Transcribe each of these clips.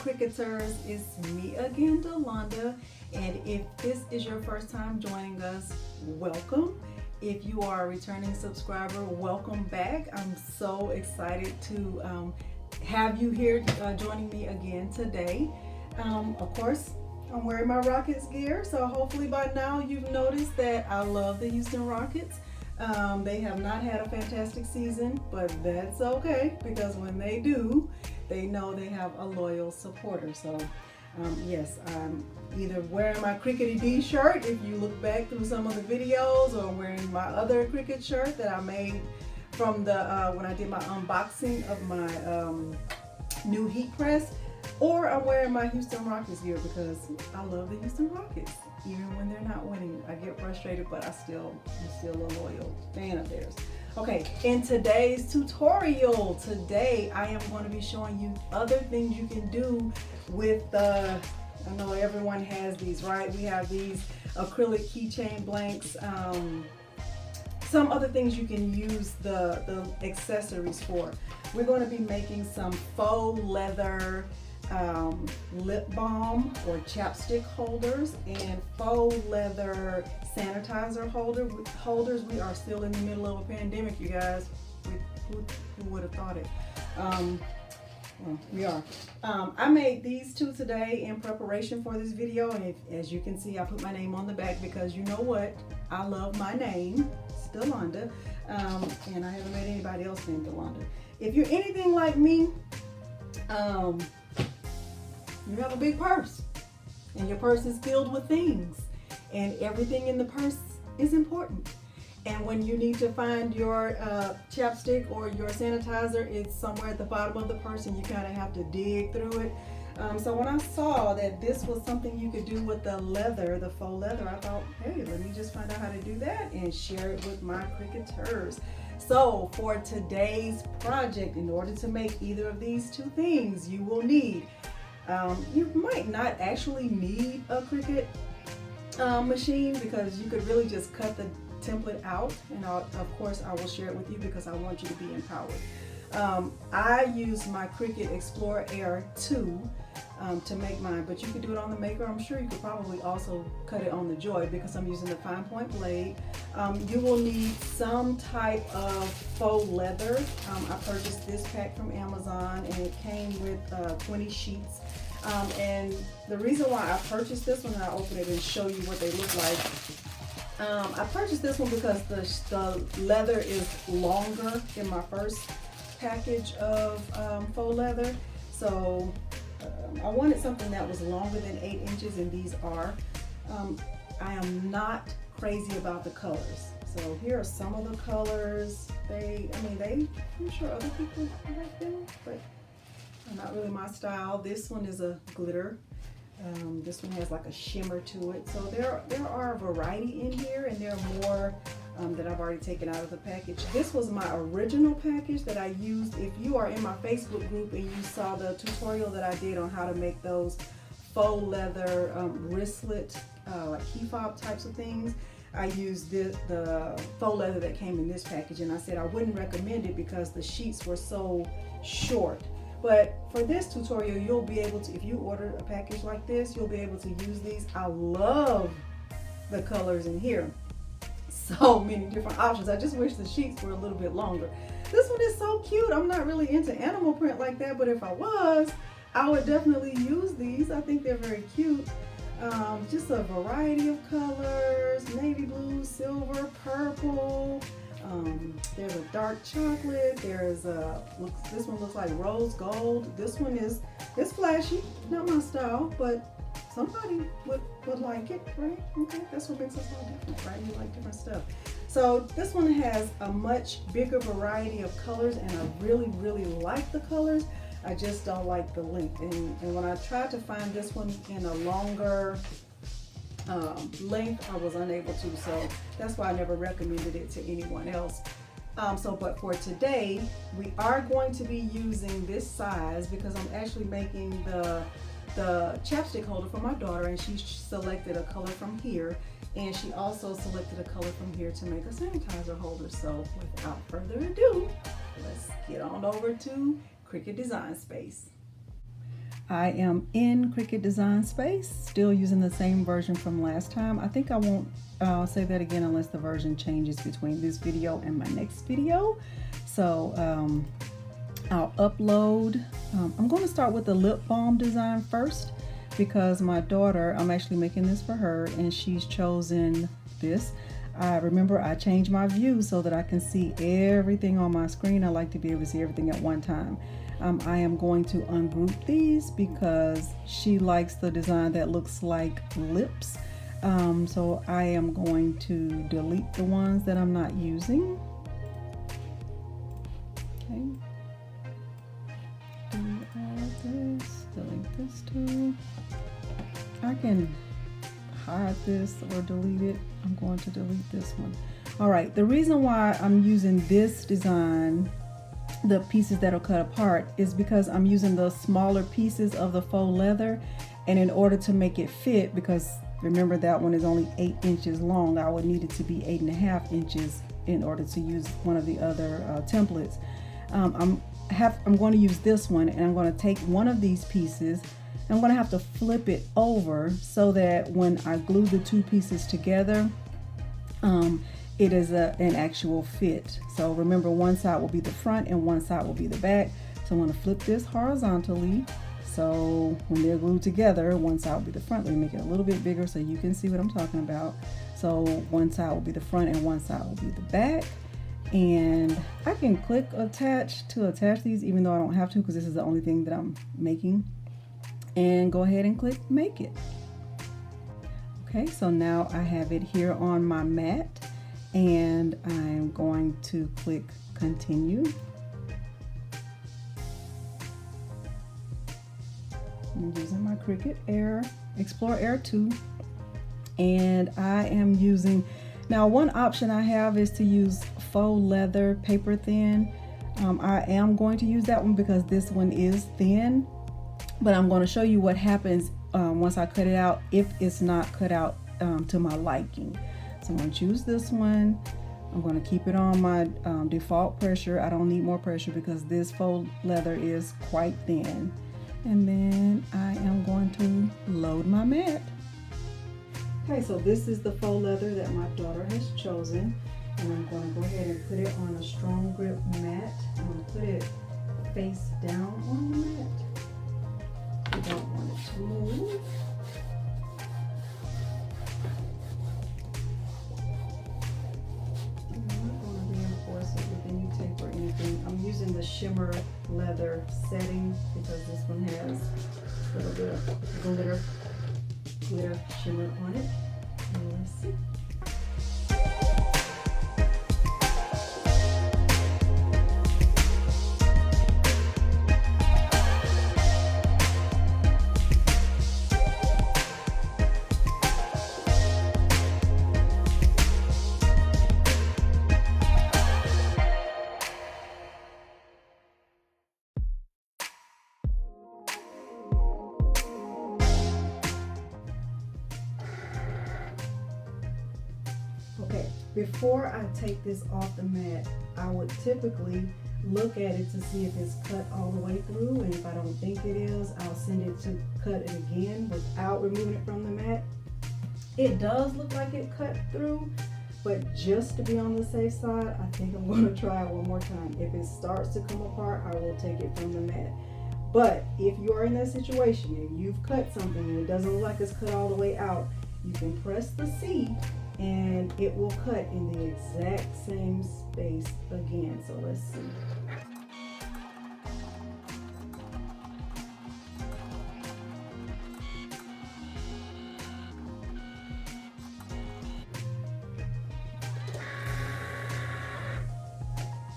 Cricuters, it's me again, Delonda, and if this is your first time joining us, welcome. If you are a returning subscriber, welcome back. I'm so excited to have you here joining me again today. Of course, I'm wearing my Rockets gear, so hopefully by now you've noticed that I love the Houston Rockets. They have not had a fantastic season, but that's okay, because when they do, they know they have a loyal supporter. So yes, I'm either wearing my Crickety D shirt, if you look back through some of the videos, or wearing my other Cricut shirt that I made from the when I did my unboxing of my new heat press, or I'm wearing my Houston Rockets gear because I love the Houston Rockets. Even when they're not winning, I get frustrated, but I'm still a loyal fan of theirs. Okay, in today's tutorial, today I am going to be showing you other things you can do with I know everyone has these, right? We have these acrylic keychain blanks. Some other things you can use the accessories for. We're going to be making some faux leather lip balm or chapstick holders and faux leather sanitizer holders. We are still in the middle of a pandemic, you guys. Who would have thought it? Well, we are. I made these two today in preparation for this video, and as you can see, I put my name on the back because you know what? I love my name, it's Delonda, and I haven't made anybody else named Delonda. If you're anything like me, you have a big purse, and your purse is filled with things, and everything in the purse is important. And when you need to find your chapstick or your sanitizer, it's somewhere at the bottom of the purse, and you kind of have to dig through it. So when I saw that this was something you could do with the leather, the faux leather, I thought, hey, let me just find out how to do that and share it with my Cricuters. So for today's project, in order to make either of these two things, you will need you might not actually need a Cricut machine, because you could really just cut the template out, and of course I will share it with you because I want you to be empowered. I use my Cricut Explorer Air 2 to make mine, but you could do it on the Maker. I'm sure you could probably also cut it on the Joy because I'm using the fine point blade. You will need some type of faux leather. I purchased this pack from Amazon, and it came with 20 sheets. And the reason why I purchased this one, and I'll open it and show you what they look like. I purchased this one because the leather is longer than my first package of faux leather. So I wanted something that was longer than 8 inches, and these are. I am not crazy about the colors. So here are some of the colors. I'm sure other people like them, but not really my style. This one is a glitter. This one has like a shimmer to it. So there are a variety in here, and there are more that I've already taken out of the package. This was my original package that I used. If you are in my Facebook group and you saw the tutorial that I did on how to make those faux leather wristlet like key fob types of things, I used the faux leather that came in this package, and I said I wouldn't recommend it because the sheets were so short. But for this tutorial, you'll be able to, if you order a package like this, you'll be able to use these. I love the colors in here. So many different options. I just wish the sheets were a little bit longer. This one is so cute. I'm not really into animal print like that, but if I was, I would definitely use these. I think they're very cute. Just a variety of colors: navy blue, silver, purple. There's a dark chocolate. There's this one looks like rose gold. This one it's flashy, not my style, but somebody would like it, right? Okay, that's what makes us all different, right? You like different stuff. So this one has a much bigger variety of colors, and I really, really like the colors. I just don't like the length. And when I tried to find this one in a longer length, I was unable to. So that's why I never recommended it to anyone else. But for today, we are going to be using this size because I'm actually making the chapstick holder for my daughter, and she selected a color from here, and she also selected a color from here to make a sanitizer holder. So without further ado, let's get on over to Cricut Design Space. I am in Cricut Design Space, still using the same version from last time. I think I won't say that again unless the version changes between this video and my next video. So I'll upload. I'm going to start with the lip balm design first because my daughter, I'm actually making this for her, and she's chosen this. Remember, I changed my view so that I can see everything on my screen. I like to be able to see everything at one time. I am going to ungroup these because she likes the design that looks like lips. So I am going to delete the ones that I'm not using. Okay. Delete all of this. Delete this too. I can hide this or delete it. I'm going to delete this one. All right, the reason why I'm using this design, the pieces that are cut apart, is because I'm using the smaller pieces of the faux leather, and in order to make it fit, because remember that one is only 8 inches long, I would need it to be 8.5 inches in order to use one of the other templates. I'm going to use this one, and I'm going to take one of these pieces. I'm going to have to flip it over so that when I glue the two pieces together, it is an actual fit. So remember, one side will be the front and one side will be the back. So I'm going to flip this horizontally. So when they're glued together, one side will be the front. Let me make it a little bit bigger so you can see what I'm talking about. So one side will be the front and one side will be the back. And I can click attach to attach these, even though I don't have to because this is the only thing that I'm making. And go ahead and click make it. Okay, so now I have it here on my mat, and I'm going to click continue. I'm using my Cricut Explore Air 2, and I am using, now one option I have is to use faux leather paper thin. I am going to use that one because this one is thin. But I'm going to show you what happens once I cut it out if it's not cut out to my liking. So I'm going to choose this one. I'm going to keep it on my default pressure. I don't need more pressure because this faux leather is quite thin. And then I am going to load my mat. Okay, so this is the faux leather that my daughter has chosen. And I'm going to go ahead and put it on a strong grip mat. I'm going to put it face down on the mat. I don't want it to move. I'm not going to reinforce it with any tape or anything. I'm using the shimmer leather setting because this one has a little bit of glitter shimmer on it. And let's see. Okay, before I take this off the mat, I would typically look at it to see if it's cut all the way through, and if I don't think it is, I'll send it to cut it again without removing it from the mat. It does look like it cut through, but just to be on the safe side, I think I'm going to try it one more time. If it starts to come apart, I will take it from the mat. But if you are in that situation and you've cut something and it doesn't look like it's cut all the way out, you can press the C and it will cut in the exact same space again. So let's see.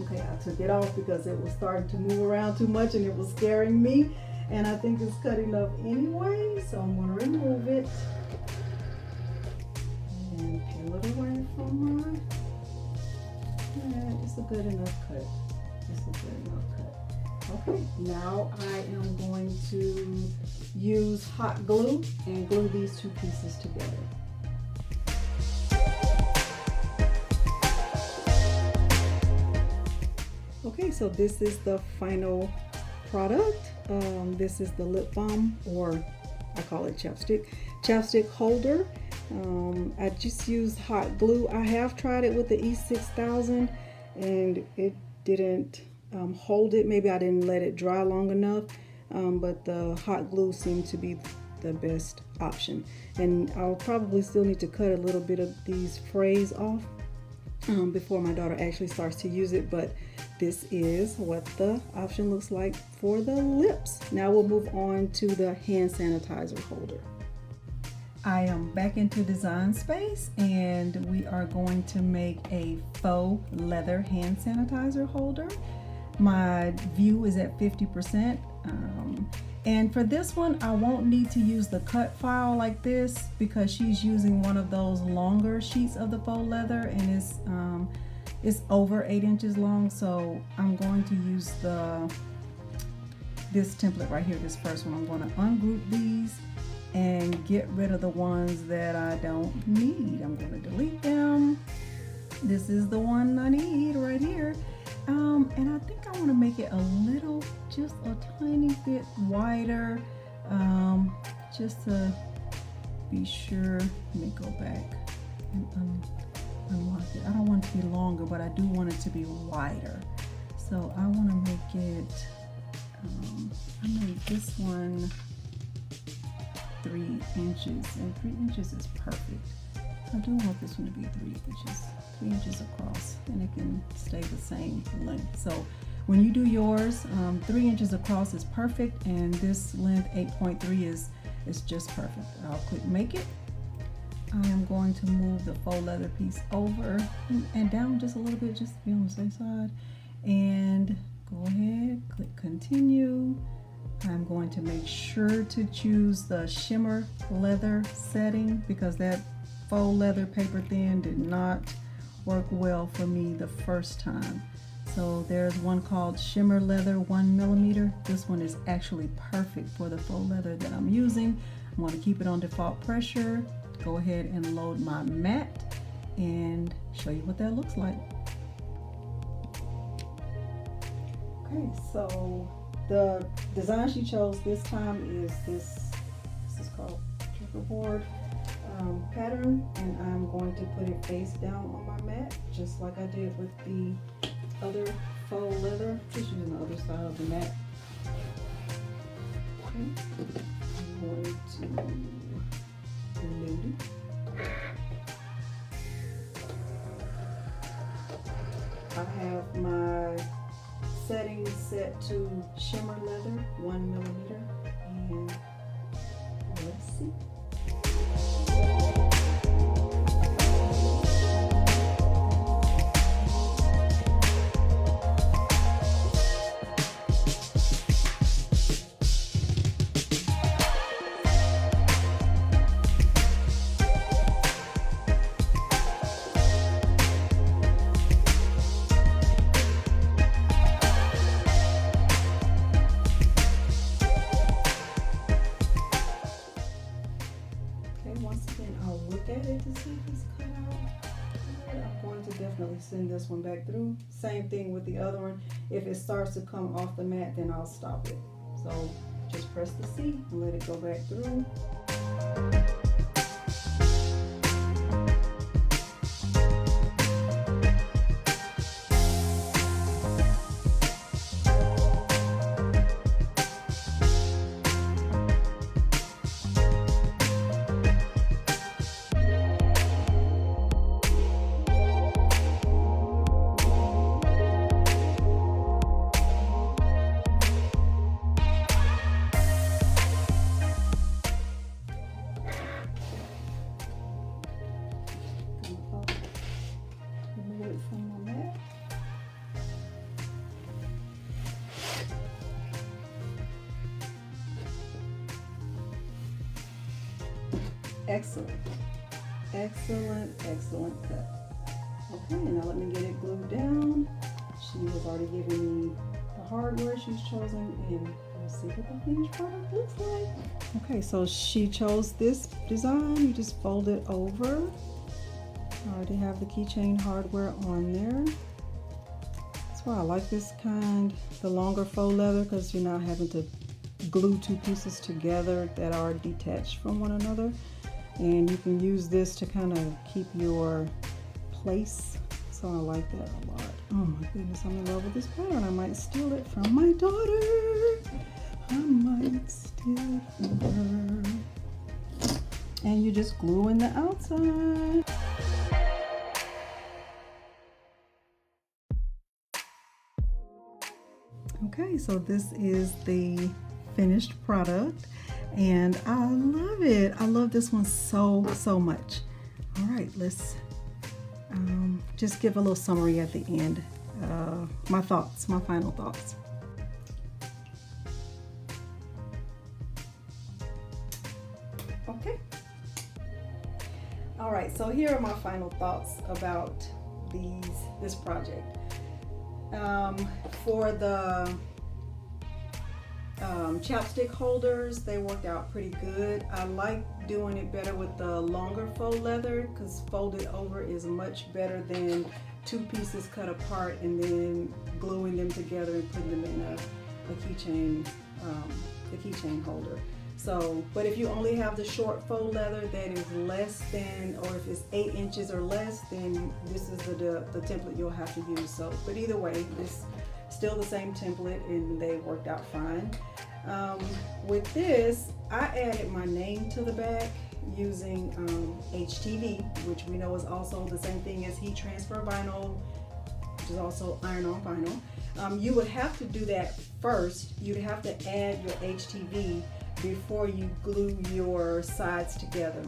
Okay, I took it off because it was starting to move around too much and it was scaring me, and I think it's cutting up anyway, so I'm going to remove it and peel it away from my, it's a good enough cut. It's a good enough cut. Okay, now I am going to use hot glue and glue these two pieces together. Okay, so this is the final product. This is the lip balm, or I call it chapstick holder. I just used hot glue. I have tried it with the E6000 and it didn't hold it. Maybe I didn't let it dry long enough, but the hot glue seemed to be the best option. And I'll probably still need to cut a little bit of these frays off before my daughter actually starts to use it, but this is what the option looks like for the lips. Now we'll move on to the hand sanitizer holder. I am back into Design Space and we are going to make a faux leather hand sanitizer holder. My view is at 50%. And for this one, I won't need to use the cut file like this because she's using one of those longer sheets of the faux leather, and it's over 8 inches long. So I'm going to use this template right here, this first one. I'm going to ungroup these and get rid of the ones that I don't need. I'm going to delete them. This is the one I need right here. And I think I want to make it a little, just a tiny bit wider, just to be sure. Let me go back and unlock it. I don't want it to be longer, but I do want it to be wider. So I want to make it, I made this one 3 inches, and 3 inches is perfect. I do want this one to be 3 inches across, and it can stay the same length. So when you do yours, 3 inches across is perfect, and this length 8.3 is just perfect. I'll click make it. I am going to move the faux leather piece over and down just a little bit, just to be on the safe side, and go ahead, click continue. I'm going to make sure to choose the shimmer leather setting because that faux leather paper thin did not work well for me the first time. So there's one called shimmer leather 1mm. This one is actually perfect for the faux leather that I'm using. I'm going to keep it on default pressure. Go ahead and load my mat and show you what that looks like. Okay, so the design she chose this time is this is called checkerboard pattern, and I'm going to put it face down on my mat just like I did with the other faux leather, just using the other side of the mat. Okay. I'm going to load it. I have my settings set to shimmer leather 1mm, and let's see. Send this one back through. Same thing with the other one. If it starts to come off the mat, then I'll stop it. So just press the C and let it go back through. Excellent, excellent, excellent cut. Okay, now let me get it glued down. She has already given me the hardware she's chosen, and we'll see what the finished product looks like. Okay, so she chose this design. You just fold it over. I already have the keychain hardware on there. That's why I like this kind, the longer faux leather, because you're not having to glue two pieces together that are detached from one another. And you can use this to kind of keep your place. So I like that a lot. Oh my goodness, I'm in love with this pattern. I might steal it from my daughter. I might steal it from her. And you just glue in the outside. Okay, so this is the finished product and I love it. I love this one so much. All right, let's just give a little summary at the end. My thoughts, my final thoughts. Okay. All right, so here are my final thoughts about this project. For the chapstick holders, they worked out pretty good. I like doing it better with the longer faux leather because folded over is much better than two pieces cut apart and then gluing them together and putting them in the keychain holder. So, but if you only have the short faux leather that is less than, or if it's 8 inches or less, then this is the template you'll have to use. So, but either way, this still the same template and they worked out fine. With this, I added my name to the back using HTV, which we know is also the same thing as heat transfer vinyl, which is also iron-on vinyl. You would have to do that first. You'd have to add your HTV before you glue your sides together.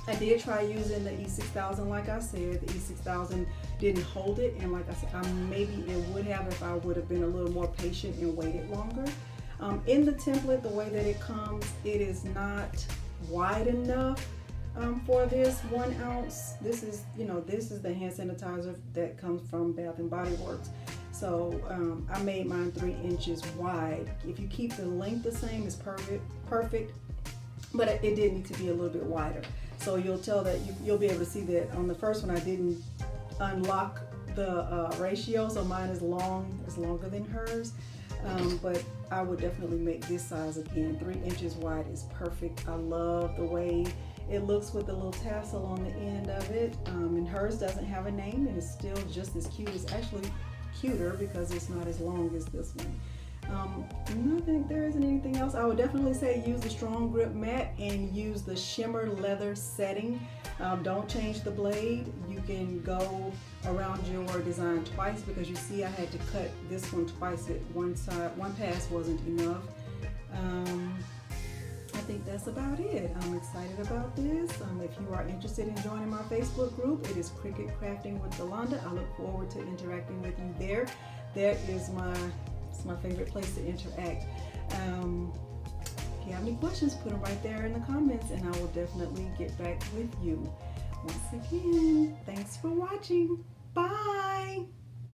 I did try using the E6000, like I said. The E6000 didn't hold it, and like I said, maybe it would have if I would have been a little more patient and waited longer. In the template, the way that it comes, it is not wide enough for this 1 ounce. This is, this is the hand sanitizer that comes from Bath and Body Works. So I made mine 3 inches wide. If you keep the length the same, it's perfect. But it did need to be a little bit wider. So you'll tell that you'll be able to see that on the first one I didn't unlock the ratio, so mine is longer than hers. But I would definitely make this size again. 3 inches wide is perfect. I love the way it looks with the little tassel on the end of it. And hers doesn't have a name and it's still just as cute. It's actually cuter because it's not as long as this one. I think there isn't anything else. I would definitely say use the strong grip mat and use the shimmer leather setting. Don't change the blade. You can go around your design twice because you see I had to cut this one twice at one side. One pass wasn't enough. I think that's about it. I'm excited about this. If you are interested in joining my Facebook group, it is Cricut Crafting with Yolanda. I look forward to interacting with you there. That is my favorite place to interact. If you have any questions, put them right there in the comments and I will definitely get back with you. Once again, thanks for watching. Bye!